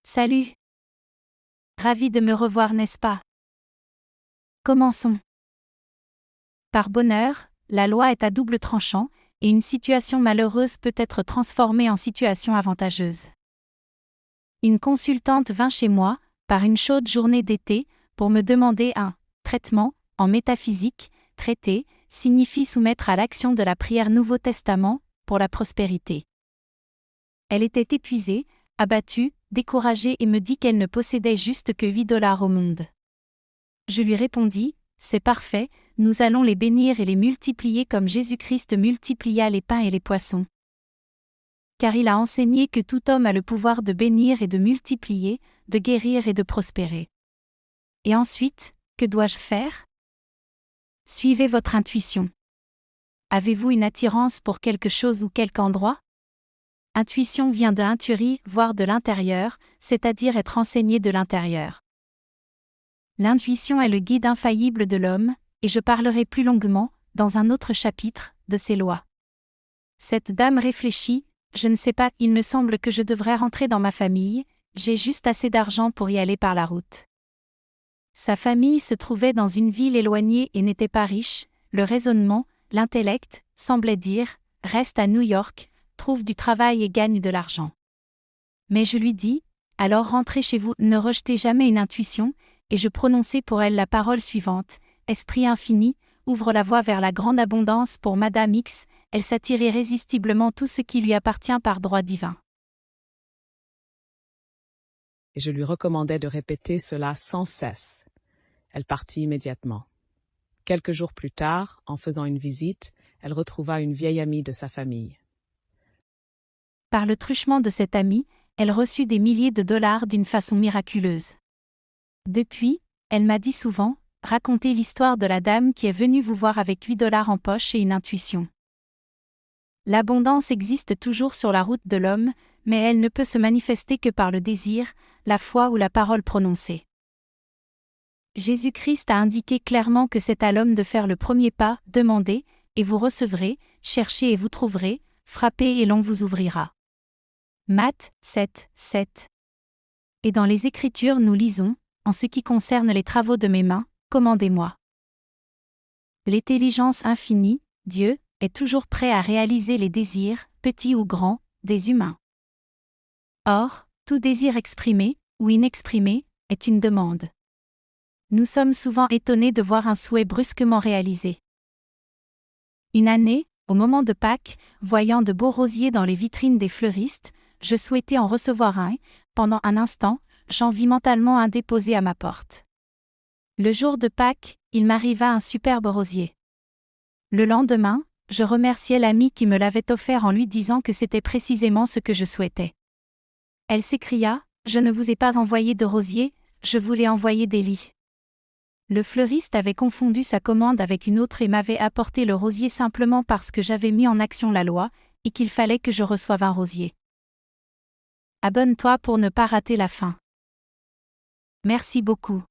Salut! Ravi de me revoir, n'est-ce pas? Commençons. Par bonheur, la loi est à double tranchant, et une situation malheureuse peut être transformée en situation avantageuse. Une consultante vint chez moi, par une chaude journée d'été, pour me demander un traitement, en métaphysique. Traiter signifie soumettre à l'action de la prière Nouveau Testament, pour la prospérité. Elle était épuisée, abattue, découragée et me dit qu'elle ne possédait juste que $8 au monde. Je lui répondis, c'est parfait, nous allons les bénir et les multiplier comme Jésus-Christ multiplia les pains et les poissons. Car il a enseigné que tout homme a le pouvoir de bénir et de multiplier, de guérir et de prospérer. Et ensuite, que dois-je faire? Suivez votre intuition. Avez-vous une attirance pour quelque chose ou quelque endroit? Intuition vient de intuire, voir de l'intérieur, c'est-à-dire être enseigné de l'intérieur. L'intuition est le guide infaillible de l'homme, et je parlerai plus longuement, dans un autre chapitre, de ses lois. Cette dame réfléchit, je ne sais pas, il me semble que je devrais rentrer dans ma famille, j'ai juste assez d'argent pour y aller par la route. Sa famille se trouvait dans une ville éloignée et n'était pas riche, le raisonnement, l'intellect, semblait dire, reste à New York, trouve du travail et gagne de l'argent. Mais je lui dis, alors rentrez chez vous, ne rejetez jamais une intuition, et je prononçai pour elle la parole suivante, Esprit infini, ouvre la voie vers la grande abondance pour Madame X, elle s'attire irrésistiblement tout ce qui lui appartient par droit divin. Et je lui recommandai de répéter cela sans cesse. Elle partit immédiatement. Quelques jours plus tard, en faisant une visite, elle retrouva une vieille amie de sa famille. Par le truchement de cette amie, elle reçut des milliers de dollars d'une façon miraculeuse. Depuis, elle m'a dit souvent, racontez l'histoire de la dame qui est venue vous voir avec $8 en poche et une intuition. L'abondance existe toujours sur la route de l'homme, mais elle ne peut se manifester que par le désir, la foi ou la parole prononcée. Jésus-Christ a indiqué clairement que c'est à l'homme de faire le premier pas, demandez, et vous recevrez, cherchez et vous trouverez, frappez et l'on vous ouvrira. Matthieu 7, 7. Et dans les Écritures nous lisons, en ce qui concerne les travaux de mes mains, commandez-moi. L'intelligence infinie, Dieu, est toujours prêt à réaliser les désirs, petits ou grands, des humains. Or, tout désir exprimé, ou inexprimé, est une demande. Nous sommes souvent étonnés de voir un souhait brusquement réalisé. Une année, au moment de Pâques, voyant de beaux rosiers dans les vitrines des fleuristes, je souhaitais en recevoir un, et, pendant un instant, j'en vis mentalement un déposé à ma porte. Le jour de Pâques, il m'arriva un superbe rosier. Le lendemain, je remerciai l'amie qui me l'avait offert en lui disant que c'était précisément ce que je souhaitais. Elle s'écria, je ne vous ai pas envoyé de rosier, je voulais envoyer des lits. Le fleuriste avait confondu sa commande avec une autre et m'avait apporté le rosier simplement parce que j'avais mis en action la loi, et qu'il fallait que je reçoive un rosier. Abonne-toi pour ne pas rater la fin. Merci beaucoup.